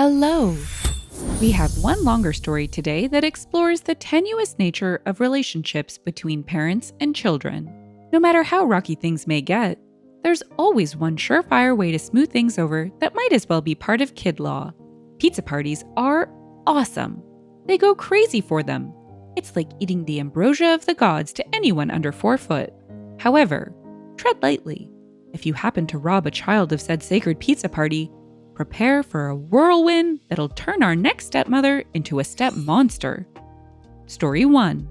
Hello! We have one longer story today that explores the tenuous nature of relationships between parents and children. No matter how rocky things may get, there's always one surefire way to smooth things over that might as well be part of kid law. Pizza parties are awesome. They go crazy for them. It's like eating the ambrosia of the gods to anyone under 4 foot. However, tread lightly. If you happen to rob a child of said sacred pizza party, prepare for a whirlwind that'll turn our next stepmother into a stepmonster. Story 1.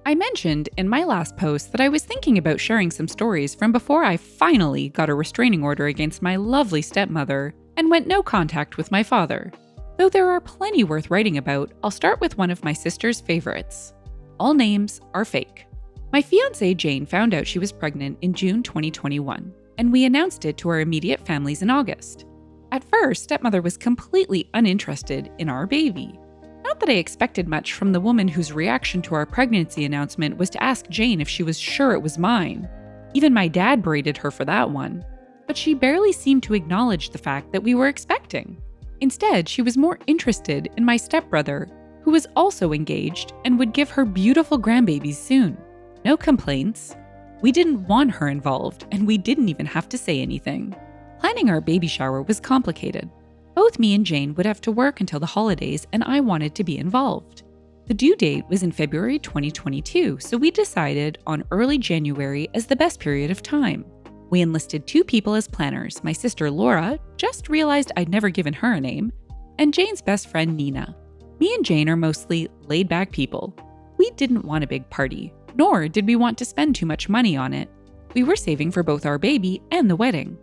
I mentioned in my last post that I was thinking about sharing some stories from before I finally got a restraining order against my lovely stepmother and went no contact with my father. Though there are plenty worth writing about, I'll start with one of my sister's favorites. All names are fake. My fiancée Jane found out she was pregnant in June 2021, and we announced it to our immediate families in August. At first, stepmother was completely uninterested in our baby. Not that I expected much from the woman whose reaction to our pregnancy announcement was to ask Jane if she was sure it was mine. Even my dad berated her for that one. But she barely seemed to acknowledge the fact that we were expecting. Instead, she was more interested in my stepbrother, who was also engaged and would give her beautiful grandbabies soon. No complaints. We didn't want her involved, and we didn't even have to say anything. Planning our baby shower was complicated. Both me and Jane would have to work until the holidays, and I wanted to be involved. The due date was in February 2022, so we decided on early January as the best period of time. We enlisted 2 people as planners, my sister Laura, just realized I'd never given her a name, and Jane's best friend Nina. Me and Jane are mostly laid-back people. We didn't want a big party, nor did we want to spend too much money on it. We were saving for both our baby and the wedding.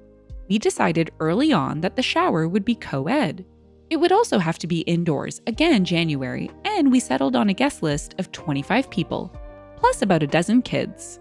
We decided early on that the shower would be co-ed. It would also have to be indoors, again January, and we settled on a guest list of 25 people, plus about a dozen kids.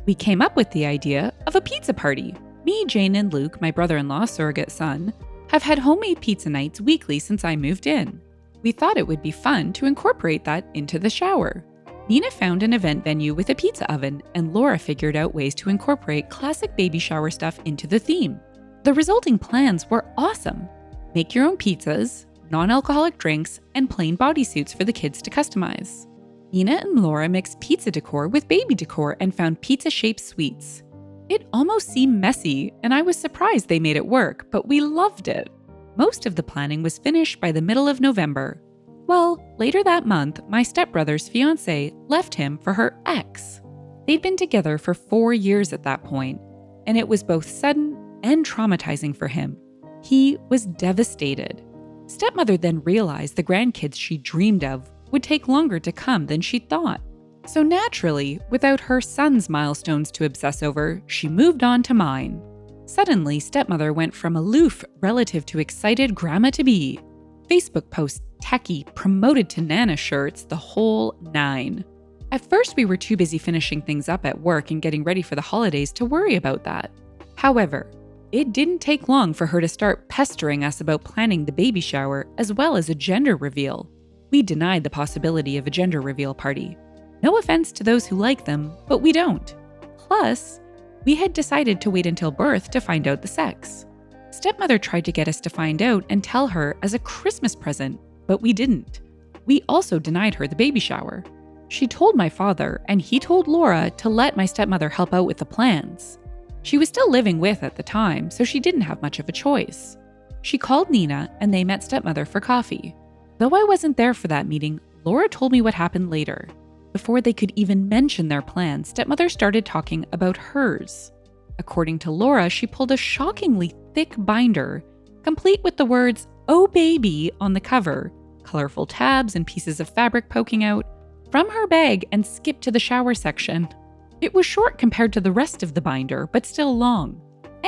We came up with the idea of a pizza party. Me, Jane, and Luke, my brother-in-law's surrogate son, have had homemade pizza nights weekly since I moved in. We thought it would be fun to incorporate that into the shower. Nina found an event venue with a pizza oven, and Laura figured out ways to incorporate classic baby shower stuff into the theme. The resulting plans were awesome. Make your own pizzas, non-alcoholic drinks, and plain bodysuits for the kids to customize. Nina and Laura mixed pizza decor with baby decor and found pizza-shaped sweets. It almost seemed messy, and I was surprised they made it work, but we loved it. Most of the planning was finished by the middle of November. Well, later that month, my stepbrother's fiancée left him for her ex. They'd been together for 4 years at that point, and it was both sudden and traumatizing for him. He was devastated. Stepmother then realized the grandkids she dreamed of would take longer to come than she thought. So naturally, without her son's milestones to obsess over, she moved on to mine. Suddenly, stepmother went from aloof relative to excited grandma-to-be. Facebook posts, techie, promoted to Nana shirts, the whole 9. At first, we were too busy finishing things up at work and getting ready for the holidays to worry about that. However, it didn't take long for her to start pestering us about planning the baby shower as well as a gender reveal. We denied the possibility of a gender reveal party. No offense to those who like them, but we don't. Plus, we had decided to wait until birth to find out the sex. Stepmother tried to get us to find out and tell her as a Christmas present, but we didn't. We also denied her the baby shower. She told my father, and he told Laura to let my stepmother help out with the plans. She was still living with at the time, so she didn't have much of a choice. She called Nina, and they met stepmother for coffee. Though I wasn't there for that meeting, Laura told me what happened later. Before they could even mention their plans, stepmother started talking about hers. According to Laura, she pulled a shockingly thick binder, complete with the words, "Oh baby," on the cover, colorful tabs and pieces of fabric poking out, from her bag and skipped to the shower section. It was short compared to the rest of the binder, but still long.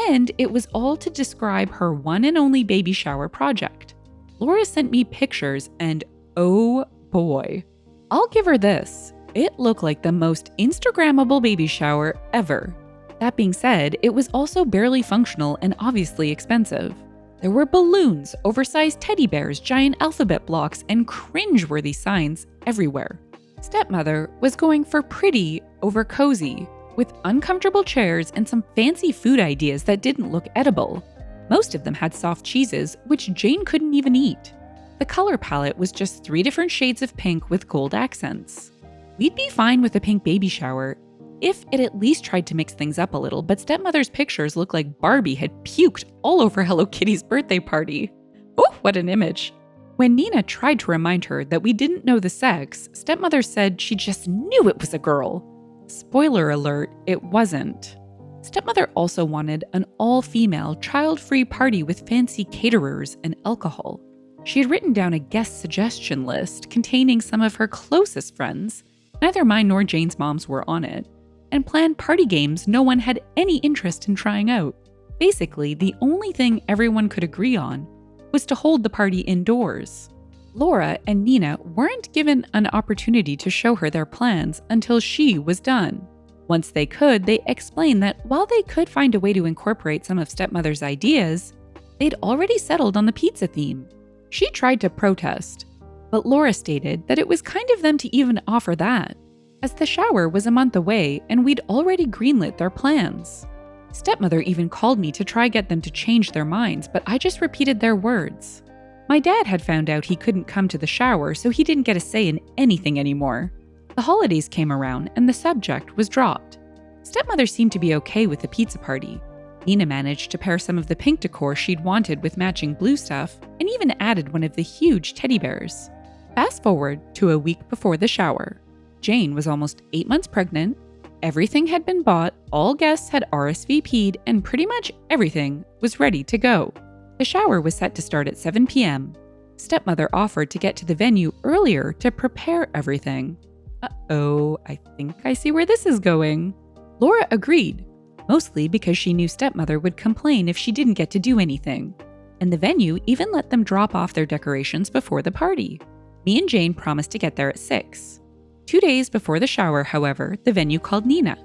And it was all to describe her one and only baby shower project. Laura sent me pictures, and oh boy. I'll give her this. It looked like the most Instagrammable baby shower ever. That being said, it was also barely functional and obviously expensive. There were balloons, oversized teddy bears, giant alphabet blocks, and cringeworthy signs everywhere. Stepmother was going for pretty over cozy, with uncomfortable chairs and some fancy food ideas that didn't look edible. Most of them had soft cheeses, which Jane couldn't even eat. The color palette was just 3 different shades of pink with gold accents. We'd be fine with a pink baby shower if it at least tried to mix things up a little, but stepmother's pictures looked like Barbie had puked all over Hello Kitty's birthday party. Oh, what an image. When Nina tried to remind her that we didn't know the sex, stepmother said she just knew it was a girl. Spoiler alert, it wasn't. Stepmother also wanted an all-female, child-free party with fancy caterers and alcohol. She had written down a guest suggestion list containing some of her closest friends, neither mine nor Jane's moms were on it, and planned party games no one had any interest in trying out. Basically, the only thing everyone could agree on was to hold the party indoors. Laura and Nina weren't given an opportunity to show her their plans until she was done. Once they could, they explained that while they could find a way to incorporate some of stepmother's ideas, they'd already settled on the pizza theme. She tried to protest, but Laura stated that it was kind of them to even offer that, as the shower was a month away and we'd already greenlit their plans. Stepmother even called me to try get them to change their minds, but I just repeated their words. My dad had found out he couldn't come to the shower, so he didn't get a say in anything anymore. The holidays came around and the subject was dropped. Stepmother seemed to be okay with the pizza party. Nina managed to pair some of the pink decor she'd wanted with matching blue stuff and even added one of the huge teddy bears. Fast forward to a week before the shower. Jane was almost 8 months pregnant. Everything had been bought, all guests had RSVP'd, and pretty much everything was ready to go. The shower was set to start at 7 p.m. Stepmother offered to get to the venue earlier to prepare everything. Uh-oh, I think I see where this is going. Laura agreed, mostly because she knew stepmother would complain if she didn't get to do anything. And the venue even let them drop off their decorations before the party. Me and Jane promised to get there at 6. 2 days before the shower, however, the venue called Nina.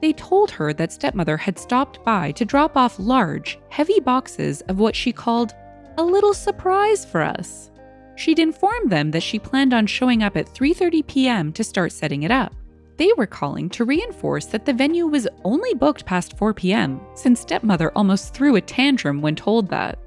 They told her that stepmother had stopped by to drop off large, heavy boxes of what she called a little surprise for us. She'd informed them that she planned on showing up at 3:30 p.m. to start setting it up. They were calling to reinforce that the venue was only booked past 4 p.m., since stepmother almost threw a tantrum when told that.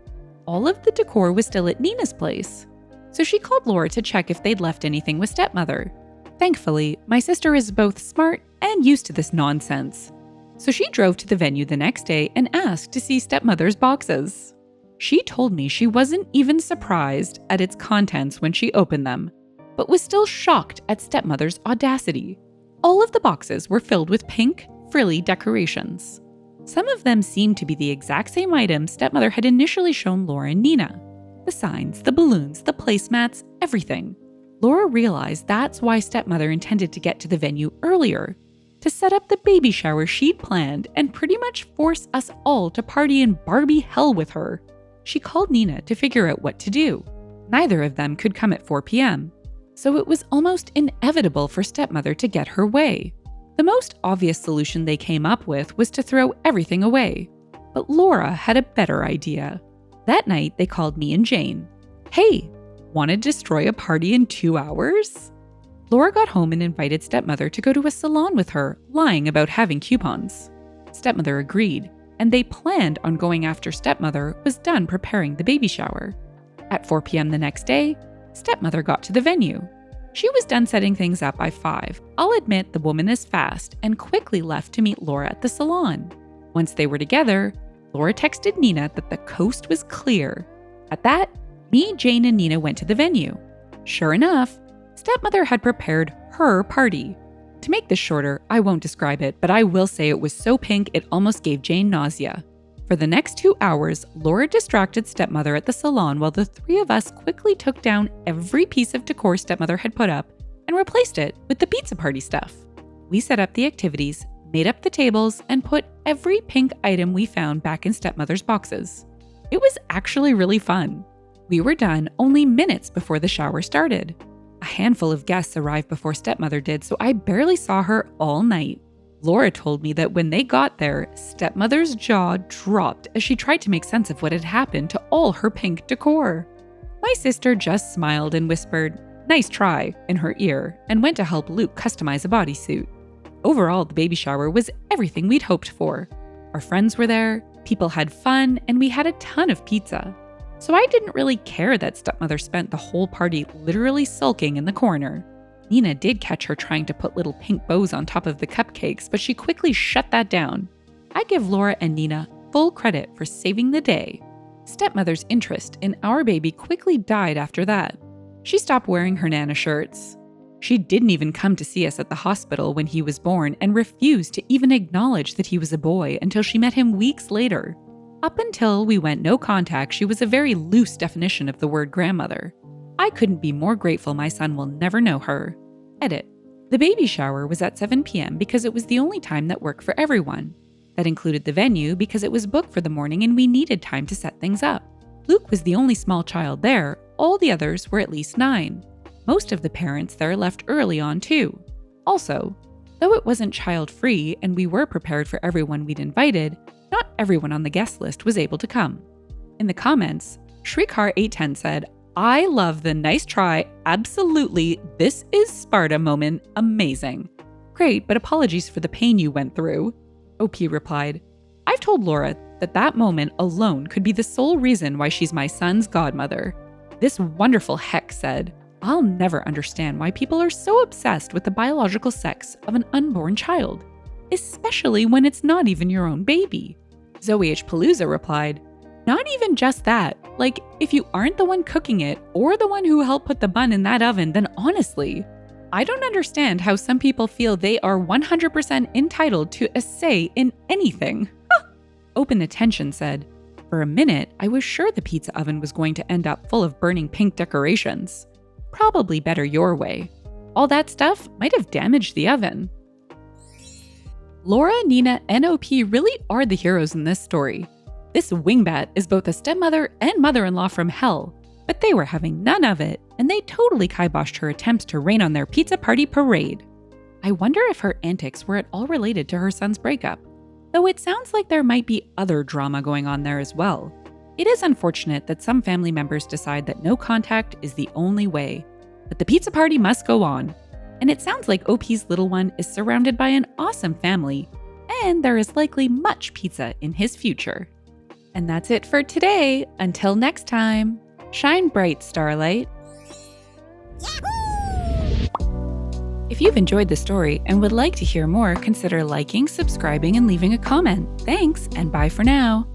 All of the decor was still at Nina's place, so she called Laura to check if they'd left anything with stepmother. Thankfully, my sister is both smart and used to this nonsense, so she drove to the venue the next day and asked to see stepmother's boxes. She told me she wasn't even surprised at its contents when she opened them, but was still shocked at stepmother's audacity. All of the boxes were filled with pink, frilly decorations. Some of them seemed to be the exact same items stepmother had initially shown Laura and Nina. The signs, the balloons, the placemats, everything. Laura realized that's why stepmother intended to get to the venue earlier, to set up the baby shower she'd planned and pretty much force us all to party in Barbie hell with her. She called Nina to figure out what to do. Neither of them could come at 4 p.m., so it was almost inevitable for stepmother to get her way. The most obvious solution they came up with was to throw everything away. But Laura had a better idea. That night, they called me and Jane. Hey, want to destroy a party in 2 hours? Laura got home and invited stepmother to go to a salon with her, lying about having coupons. Stepmother agreed, and they planned on going after stepmother was done preparing the baby shower. At 4 p.m. the next day, stepmother got to the venue. She was done setting things up by 5. I'll admit the woman is fast and quickly left to meet Laura at the salon. Once they were together, Laura texted Nina that the coast was clear. At that, me, Jane, and Nina went to the venue. Sure enough, stepmother had prepared her party. To make this shorter, I won't describe it, but I will say it was so pink it almost gave Jane nausea. For the next 2 hours, Laura distracted stepmother at the salon while the 3 of us quickly took down every piece of decor stepmother had put up and replaced it with the pizza party stuff. We set up the activities, made up the tables, and put every pink item we found back in stepmother's boxes. It was actually really fun. We were done only minutes before the shower started. A handful of guests arrived before stepmother did, so I barely saw her all night. Laura told me that when they got there, stepmother's jaw dropped as she tried to make sense of what had happened to all her pink decor. My sister just smiled and whispered, "Nice try," in her ear, and went to help Luke customize a bodysuit. Overall, the baby shower was everything we'd hoped for. Our friends were there, People had fun, and we had a ton of pizza. So I didn't really care that stepmother spent the whole party literally sulking in the corner. Nina did catch her trying to put little pink bows on top of the cupcakes, but she quickly shut that down. I give Laura and Nina full credit for saving the day. Stepmother's interest in our baby quickly died after that. She stopped wearing her Nana shirts. She didn't even come to see us at the hospital when he was born and refused to even acknowledge that he was a boy until she met him weeks later. Up until we went no contact, she was a very loose definition of the word grandmother. I couldn't be more grateful my son will never know her. Edit. The baby shower was at 7 p.m. because it was the only time that worked for everyone. That included the venue because it was booked for the morning and we needed time to set things up. Luke was the only small child there. All the others were at least 9. Most of the parents there left early on too. Also, though it wasn't child-free and we were prepared for everyone we'd invited, not everyone on the guest list was able to come. In the comments, Shrikar810 said, "I love the nice try, absolutely, this is Sparta moment, amazing." Great, but apologies for the pain you went through. OP replied, "I've told Laura that moment alone could be the sole reason why she's my son's godmother." This wonderful heck said, "I'll never understand why people are so obsessed with the biological sex of an unborn child, especially when it's not even your own baby." Zoe H. Palooza replied, "Not even just that. Like, if you aren't the one cooking it or the one who helped put the bun in that oven, then honestly, I don't understand how some people feel they are 100% entitled to a say in anything." Open Attention said, "For a minute, I was sure the pizza oven was going to end up full of burning pink decorations. Probably better your way. All that stuff might have damaged the oven." Laura, Nina, and OP really are the heroes in this story. This wingbat is both a stepmother and mother-in-law from hell, but they were having none of it, and they totally kiboshed her attempts to rain on their pizza party parade. I wonder if her antics were at all related to her son's breakup, though it sounds like there might be other drama going on there as well. It is unfortunate that some family members decide that no contact is the only way, but the pizza party must go on. And it sounds like OP's little one is surrounded by an awesome family, and there is likely much pizza in his future. And that's it for today. Until next time, shine bright, Starlight. If you've enjoyed the story and would like to hear more, consider liking, subscribing, and leaving a comment. Thanks, and bye for now.